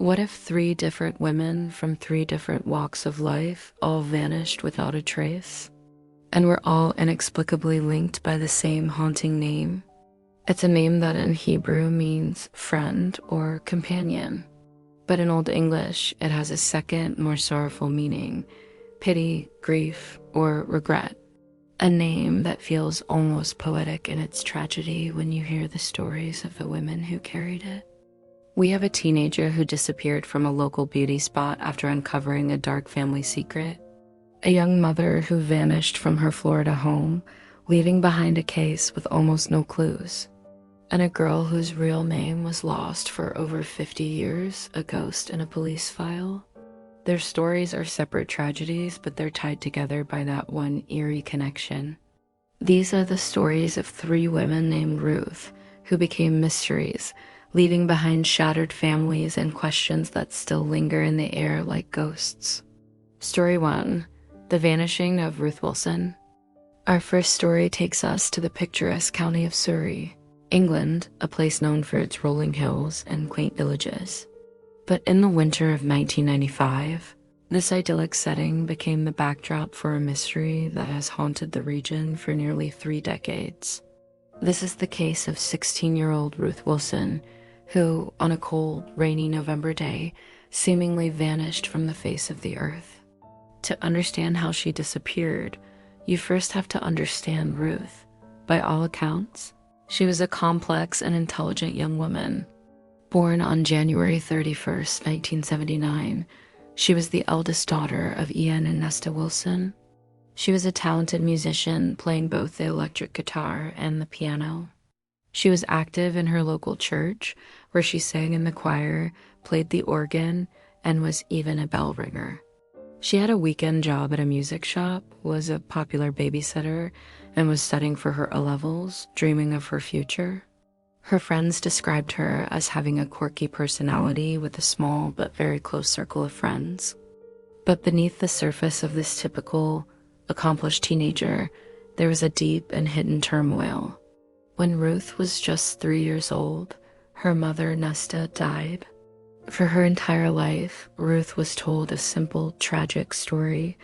What if three different women from three different walks of life all vanished without a trace? And were all inexplicably linked by the same haunting name? It's a name that in Hebrew means friend or companion. But in Old English, it has a second, more sorrowful meaning: pity, grief, or regret. A name that feels almost poetic in its tragedy when you hear the stories of the women who carried it. We have a teenager who disappeared from a local beauty spot after uncovering a dark family secret. A young mother who vanished from her Florida home, leaving behind a case with almost no clues. And a girl whose real name was lost for over 50 years, a ghost in a police file. Their stories are separate tragedies, but they're tied together by that one eerie connection. These are the stories of three women named Ruth, who became mysteries, leaving behind shattered families and questions that still linger in the air like ghosts. Story 1. The Vanishing of Ruth Wilson. Our first story takes us to the picturesque county of Surrey, England, a place known for its rolling hills and quaint villages. But in the winter of 1995, this idyllic setting became the backdrop for a mystery that has haunted the region for nearly 3 decades. This is the case of 16-year-old Ruth Wilson, who, on a cold, rainy November day, seemingly vanished from the face of the earth. To understand how she disappeared, you first have to understand Ruth. By all accounts, she was a complex and intelligent young woman. Born on January 31st, 1979, she was the eldest daughter of Ian and Nesta Wilson. She was a talented musician, playing both the electric guitar and the piano. She was active in her local church, where she sang in the choir, played the organ, and was even a bell ringer. She had a weekend job at a music shop, was a popular babysitter, and was studying for her O-levels, dreaming of her future. Her friends described her as having a quirky personality with a small but very close circle of friends. But beneath the surface of this typical, accomplished teenager, there was a deep and hidden turmoil. When Ruth was just 3 years old, her mother, Nesta, died. For her entire life, Ruth was told a simple, tragic story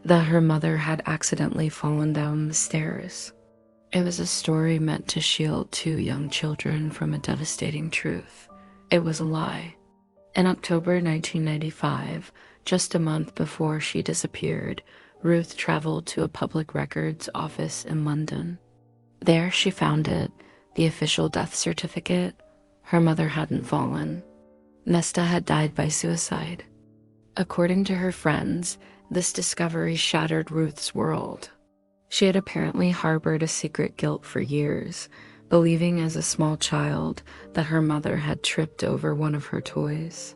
that her mother had accidentally fallen down the stairs. It was a story meant to shield 2 young children from a devastating truth. It was a lie. In October 1995, just a month before she disappeared, Ruth traveled to a public records office in London. There she found it, the official death certificate. Her mother hadn't fallen. Nesta had died by suicide. According to her friends, this discovery shattered Ruth's world. She had apparently harbored a secret guilt for years, believing as a small child that her mother had tripped over one of her toys.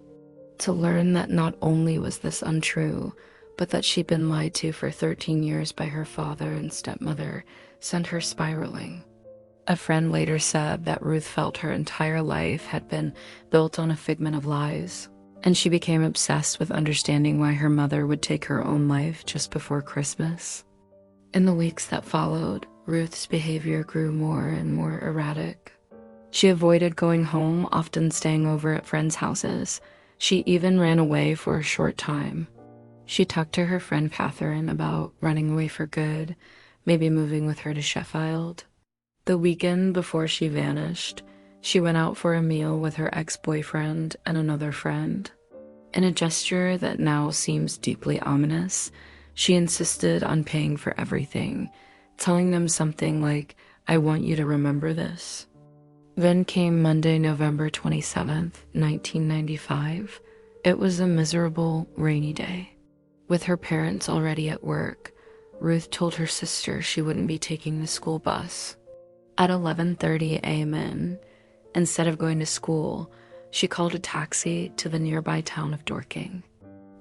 To learn that not only was this untrue, but that she'd been lied to for 13 years by her father and stepmother sent her spiraling. A friend later said that Ruth felt her entire life had been built on a figment of lies, and she became obsessed with understanding why her mother would take her own life just before Christmas. In the weeks that followed, Ruth's behavior grew more and more erratic. She avoided going home, often staying over at friends' houses. She even ran away for a short time. She talked to her friend Catherine about running away for good, maybe moving with her to Sheffield. The weekend before she vanished, she went out for a meal with her ex-boyfriend and another friend. In a gesture that now seems deeply ominous, she insisted on paying for everything, telling them something like, "I want you to remember this." Then came Monday, November 27th, 1995. It was a miserable, rainy day. With her parents already at work, Ruth told her sister she wouldn't be taking the school bus. At 11:30 a.m., instead of going to school, she called a taxi to the nearby town of Dorking.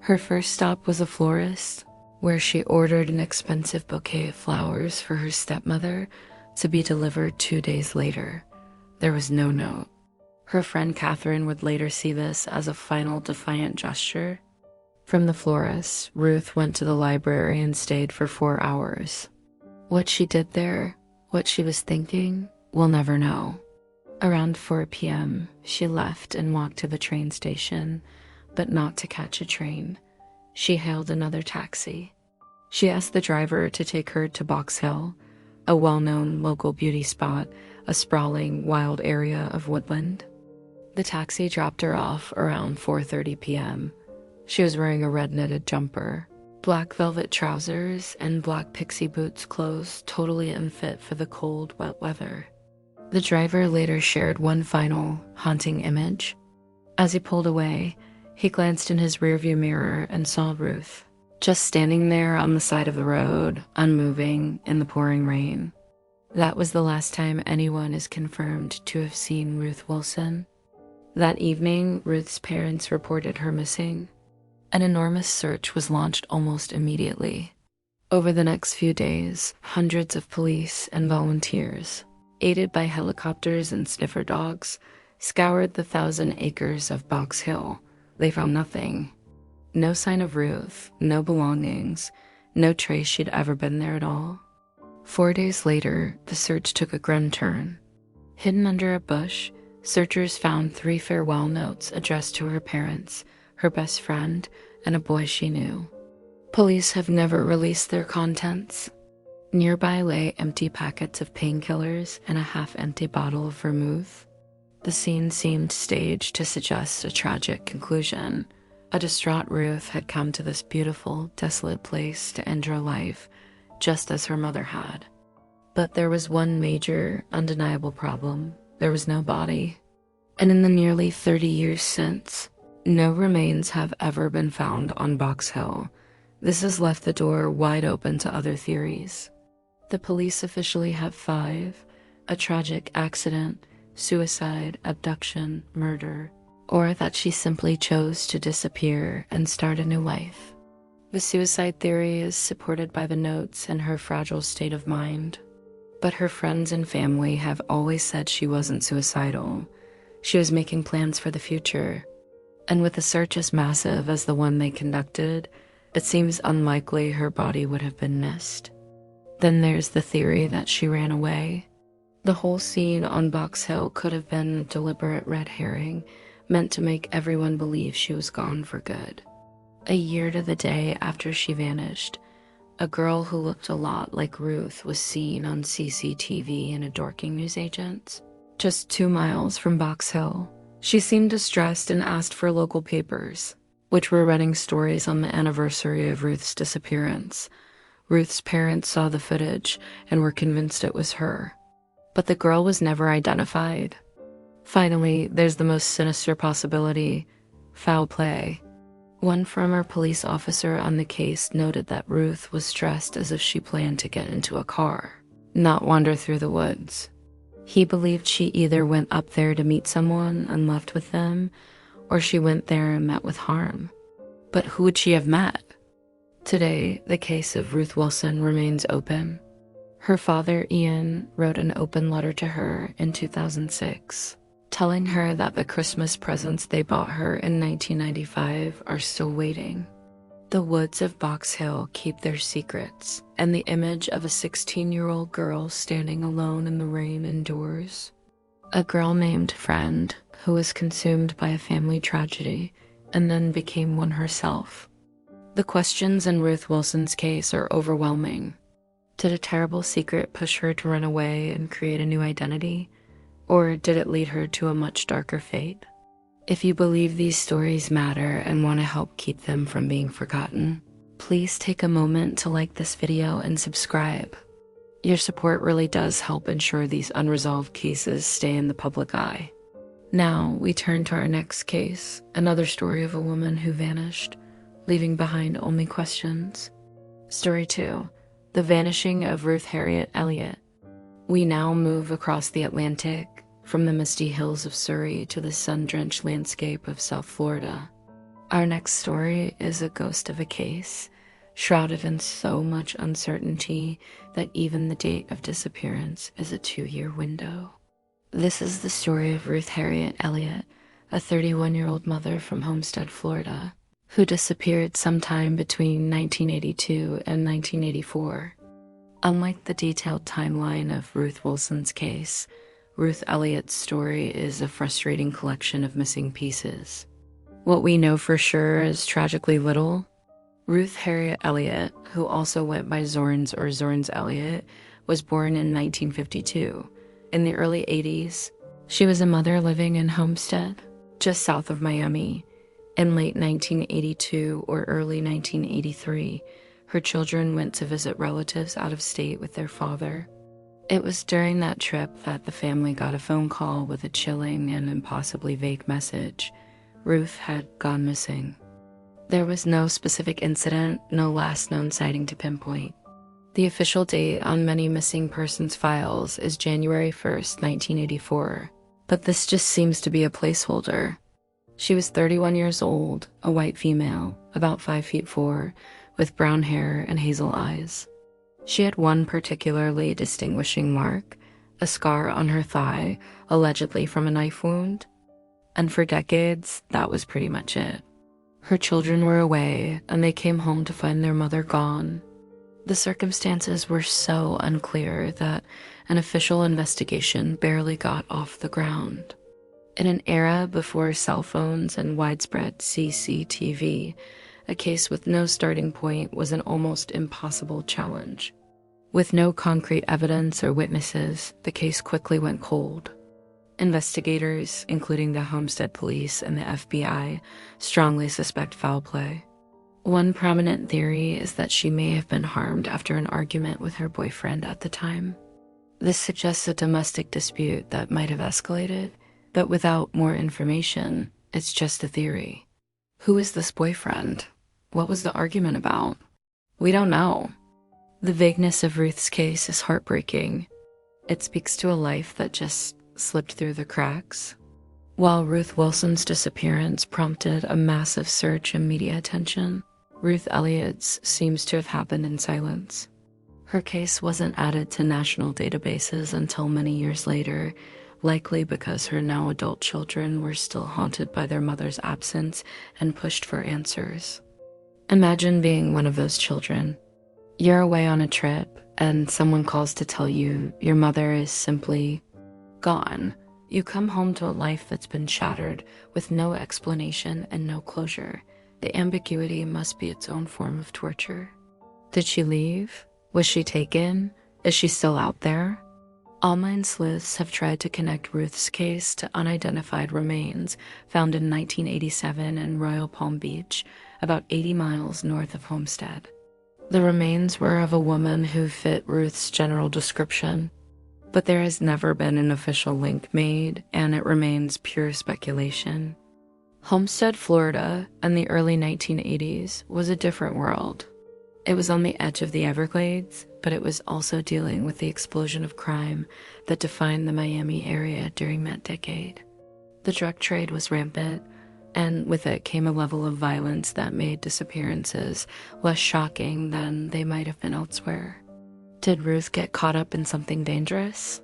Her first stop was a florist, where she ordered an expensive bouquet of flowers for her stepmother to be delivered 2 days later. There was no note. Her friend Catherine would later see this as a final defiant gesture. From the florist, Ruth went to the library and stayed for 4 hours. What she did there, what she was thinking, we'll never know. Around 4 p.m., she left and walked to the train station, but not to catch a train. She hailed another taxi. She asked the driver to take her to Box Hill, a well-known local beauty spot, a sprawling, wild area of woodland. The taxi dropped her off around 4:30 p.m. She was wearing a red knitted jumper, black velvet trousers, and black pixie boots, clothes totally unfit for the cold, wet weather. The driver later shared one final, haunting image. As he pulled away, he glanced in his rearview mirror and saw Ruth, just standing there on the side of the road, unmoving in the pouring rain. That was the last time anyone is confirmed to have seen Ruth Wilson. That evening, Ruth's parents reported her missing. An enormous search was launched almost immediately. Over the next few days, hundreds of police and volunteers, aided by helicopters and sniffer dogs, scoured the 1,000 acres of Box Hill. They found nothing. No sign of Ruth, no belongings, no trace she'd ever been there at all. 4 days later, the search took a grim turn. Hidden under a bush, searchers found 3 farewell notes addressed to her parents, her best friend, and a boy she knew. Police have never released their contents. Nearby lay empty packets of painkillers and a half-empty bottle of vermouth. The scene seemed staged to suggest a tragic conclusion. A distraught Ruth had come to this beautiful, desolate place to end her life, just as her mother had. But there was one major, undeniable problem. There was no body. And in the nearly 30 years since, no remains have ever been found on Box Hill. This has left the door wide open to other theories. The police officially have 5: a tragic accident, suicide, abduction, murder, or that she simply chose to disappear and start a new life. The suicide theory is supported by the notes and her fragile state of mind. But her friends and family have always said she wasn't suicidal. She was making plans for the future. And with a search as massive as the one they conducted, it seems unlikely her body would have been missed. Then there's the theory that she ran away. The whole scene on Box Hill could have been a deliberate red herring, meant to make everyone believe she was gone for good. A year to the day after she vanished, a girl who looked a lot like Ruth was seen on CCTV in a Dorking newsagent, just 2 miles from Box Hill. She seemed distressed and asked for local papers, which were running stories on the anniversary of Ruth's disappearance. Ruth's parents saw the footage and were convinced it was her. But the girl was never identified. Finally, there's the most sinister possibility: foul play. One former police officer on the case noted that Ruth was dressed as if she planned to get into a car, not wander through the woods. He believed she either went up there to meet someone and left with them, or she went there and met with harm. But who would she have met? Today, the case of Ruth Wilson remains open. Her father, Ian, wrote an open letter to her in 2006, telling her that the Christmas presents they bought her in 1995 are still waiting. The woods of Box Hill keep their secrets, and the image of a 16-year-old girl standing alone in the rain endures. A girl named Friend, who was consumed by a family tragedy and then became one herself. The questions in Ruth Wilson's case are overwhelming. Did a terrible secret push her to run away and create a new identity? Or did it lead her to a much darker fate? If you believe these stories matter and want to help keep them from being forgotten, please take a moment to like this video and subscribe. Your support really does help ensure these unresolved cases stay in the public eye. Now we turn to our next case, another story of a woman who vanished, leaving behind only questions. Story 2. The Vanishing of Ruth Harriet Elliott. We now move across the Atlantic, from the misty hills of Surrey to the sun-drenched landscape of South Florida. Our next story is a ghost of a case, shrouded in so much uncertainty that even the date of disappearance is a 2-year window. This is the story of Ruth Harriet Elliott, a 31-year-old mother from Homestead, Florida, who disappeared sometime between 1982 and 1984. Unlike the detailed timeline of Ruth Wilson's case, Ruth Elliott's story is a frustrating collection of missing pieces. What we know for sure is tragically little. Ruth Harriet Elliott, who also went by Zorns or Zorns Elliott, was born in 1952. In the early 80s, she was a mother living in Homestead, just south of Miami. In late 1982 or early 1983, her children went to visit relatives out of state with their father. It was during that trip that the family got a phone call with a chilling and impossibly vague message. Ruth had gone missing. There was no specific incident, no last known sighting to pinpoint. The official date on many missing persons files is January 1st, 1984, but this just seems to be a placeholder. She was 31 years old, a white female, about 5'4", with brown hair and hazel eyes. She had one particularly distinguishing mark, a scar on her thigh, allegedly from a knife wound. And for decades, that was pretty much it. Her children were away, and they came home to find their mother gone. The circumstances were so unclear that an official investigation barely got off the ground. In an era before cell phones and widespread CCTV, a case with no starting point was an almost impossible challenge. With no concrete evidence or witnesses, the case quickly went cold. Investigators, including the Homestead Police and the FBI, strongly suspect foul play. One prominent theory is that she may have been harmed after an argument with her boyfriend at the time. This suggests a domestic dispute that might have escalated, but without more information, it's just a theory. Who is this boyfriend? What was the argument about? We don't know. The vagueness of Ruth's case is heartbreaking. It speaks to a life that just slipped through the cracks. While Ruth Wilson's disappearance prompted a massive surge in media attention, Ruth Elliott's seems to have happened in silence. Her case wasn't added to national databases until many years later, likely because her now adult children were still haunted by their mother's absence and pushed for answers. Imagine being one of those children. You're away on a trip, and someone calls to tell you your mother is simply gone. You come home to a life that's been shattered, with no explanation and no closure. The ambiguity must be its own form of torture. Did she leave? Was she taken? Is she still out there? Online sleuths have tried to connect Ruth's case to unidentified remains found in 1987 in Royal Palm Beach, about 80 miles north of Homestead. The remains were of a woman who fit Ruth's general description, but there has never been an official link made, and it remains pure speculation. Homestead, Florida, in the early 1980s was a different world. It was on the edge of the Everglades, but it was also dealing with the explosion of crime that defined the Miami area during that decade. The drug trade was rampant, and with it came a level of violence that made disappearances less shocking than they might have been elsewhere. Did Ruth get caught up in something dangerous?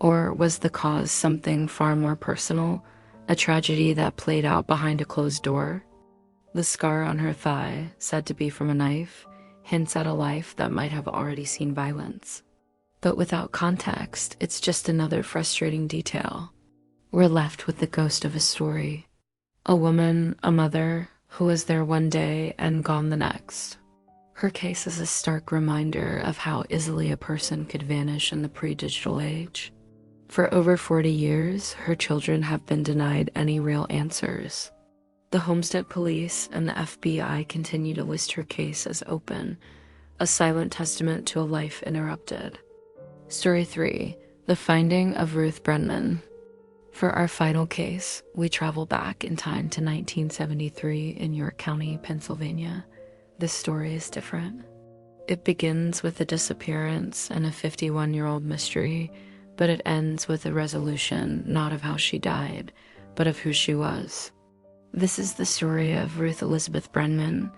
Or was the cause something far more personal, a tragedy that played out behind a closed door? The scar on her thigh, said to be from a knife, hints at a life that might have already seen violence. But without context, it's just another frustrating detail. We're left with the ghost of a story. A woman, a mother, who was there one day and gone the next. Her case is a stark reminder of how easily a person could vanish in the pre-digital age. For over 40 years, her children have been denied any real answers. The Homestead Police and the FBI continue to list her case as open, a silent testament to a life interrupted. Story 3. The Finding of Ruth Brennan. For our final case, we travel back in time to 1973 in York County, Pennsylvania. This story is different. It begins with a disappearance and a 51-year-old mystery, but it ends with a resolution not of how she died, but of who she was. This is the story of Ruth Elizabeth Brennan,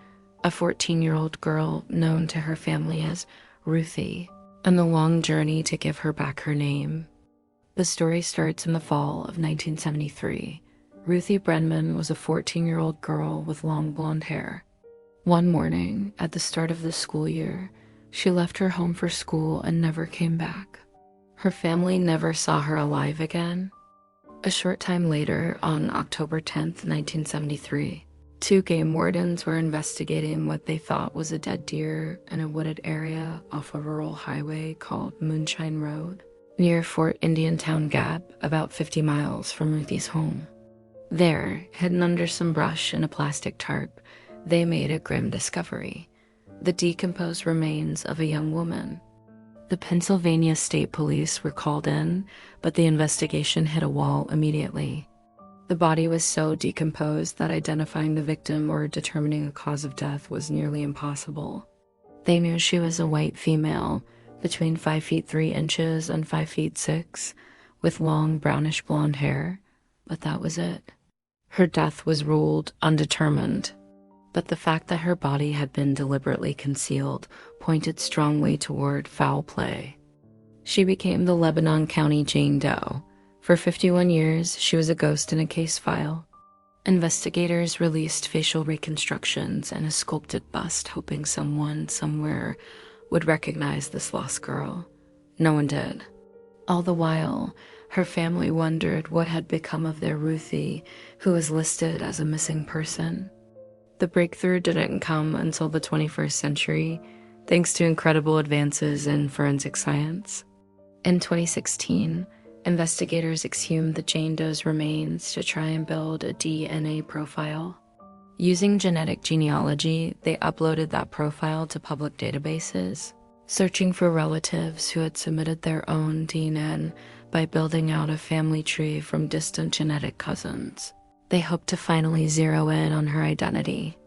a 14-year-old girl known to her family as Ruthie, and the long journey to give her back her name. The story starts in the fall of 1973. Ruthie Brennan was a 14-year-old girl with long blonde hair. One morning, at the start of the school year, she left her home for school and never came back. Her family never saw her alive again. A short time later, on October 10th, 1973, two game wardens were investigating what they thought was a dead deer in a wooded area off a rural highway called Moonshine Road, near Fort Indiantown Gap, about 50 miles from Ruthie's home. There, hidden under some brush and a plastic tarp, they made a grim discovery: the decomposed remains of a young woman. The Pennsylvania State Police were called in, but the investigation hit a wall immediately. The body was so decomposed that identifying the victim or determining a cause of death was nearly impossible. They knew she was a white female, between 5 feet 3 inches and 5 feet 6, with long brownish blonde hair, but that was it. Her death was ruled undetermined, but the fact that her body had been deliberately concealed pointed strongly toward foul play. She became the Lebanon County Jane Doe. For 51 years, she was a ghost in a case file. Investigators released facial reconstructions and a sculpted bust, hoping someone somewhere would recognize this lost girl. No one did. All the while, her family wondered what had become of their Ruthie, who was listed as a missing person. The breakthrough didn't come until the 21st century, thanks to incredible advances in forensic science. In 2016, investigators exhumed the Jane Doe's remains to try and build a DNA profile. Using genetic genealogy, they uploaded that profile to public databases, searching for relatives who had submitted their own DNA by building out a family tree from distant genetic cousins. They hoped to finally zero in on her identity.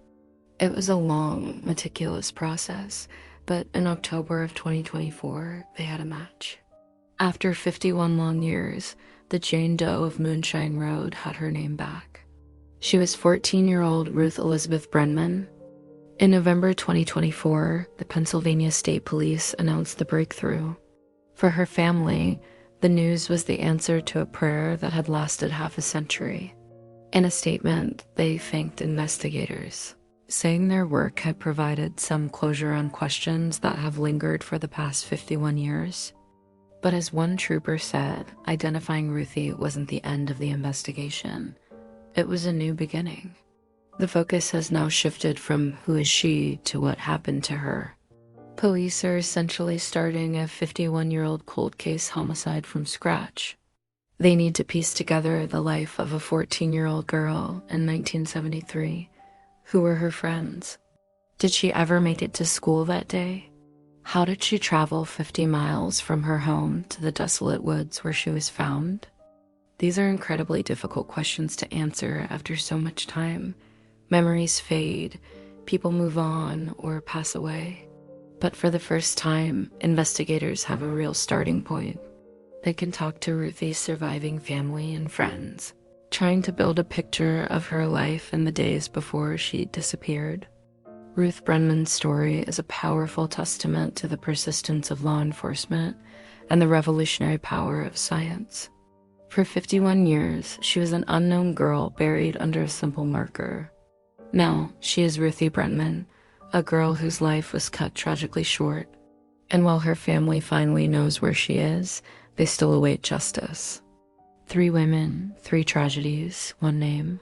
It was a long, meticulous process, but in October of 2024, they had a match. After 51 long years, the Jane Doe of Moonshine Road had her name back. She was 14-year-old Ruth Elizabeth Brenman. In November 2024, the Pennsylvania State Police announced the breakthrough. For her family, the news was the answer to a prayer that had lasted half a century. In a statement, they thanked investigators, saying their work had provided some closure on questions that have lingered for the past 51 years. But as one trooper said, identifying Ruthie wasn't the end of the investigation. It was a new beginning. The focus has now shifted from who is she to what happened to her. Police are essentially starting a 51-year-old cold case homicide from scratch. They need to piece together the life of a 14-year-old girl in 1973. Who were her friends? Did she ever make it to school that day? How did she travel 50 miles from her home to the desolate woods where she was found? These are incredibly difficult questions to answer after so much time. Memories fade, people move on or pass away. But for the first time, investigators have a real starting point. They can talk to Ruthie's surviving family and friends, trying to build a picture of her life in the days before she disappeared. Ruth Brenman's story is a powerful testament to the persistence of law enforcement and the revolutionary power of science. For 51 years, she was an unknown girl buried under a simple marker. Now, she is Ruthie Brenman, a girl whose life was cut tragically short. And while her family finally knows where she is, they still await justice. 3 women, 3 tragedies, 1 name.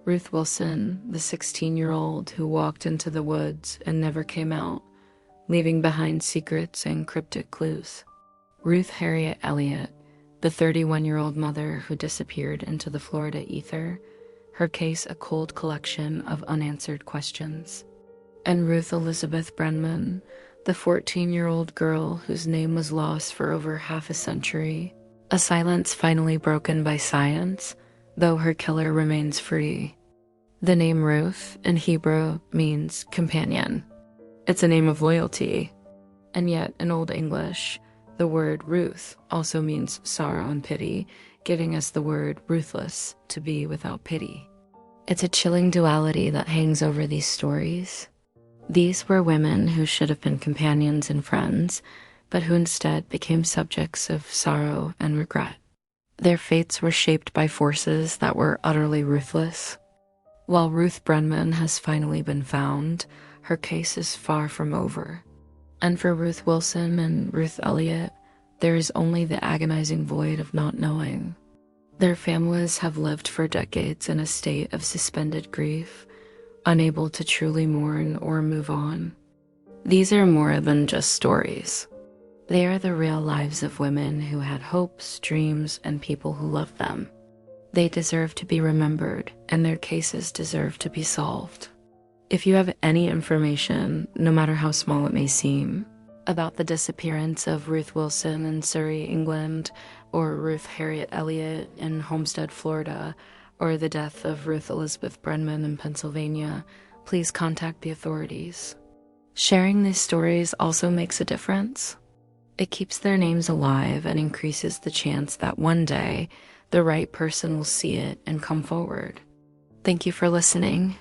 Ruth Wilson, the 16-year-old who walked into the woods and never came out, leaving behind secrets and cryptic clues. Ruth Harriet Elliott, the 31-year-old mother who disappeared into the Florida ether, her case a cold collection of unanswered questions. And Ruth Elizabeth Brenman, the 14-year-old girl whose name was lost for over half a century, a silence finally broken by science, though her killer remains free. The name Ruth in Hebrew means companion. It's a name of loyalty. And yet, in Old English, the word Ruth also means sorrow and pity, giving us the word ruthless, to be without pity. It's a chilling duality that hangs over these stories. These were women who should have been companions and friends, but who instead became subjects of sorrow and regret. Their fates were shaped by forces that were utterly ruthless. While Ruth Brenman has finally been found, her case is far from over. And for Ruth Wilson and Ruth Elliott, there is only the agonizing void of not knowing. Their families have lived for decades in a state of suspended grief, unable to truly mourn or move on. These are more than just stories. They are the real lives of women who had hopes, dreams, and people who loved them. They deserve to be remembered, and their cases deserve to be solved. If you have any information, no matter how small it may seem, about the disappearance of Ruth Wilson in Surrey, England, or Ruth Harriet Elliott in Homestead, Florida, or the death of Ruth Elizabeth Brenman in Pennsylvania, please contact the authorities. Sharing these stories also makes a difference. It keeps their names alive and increases the chance that one day the right person will see it and come forward. Thank you for listening.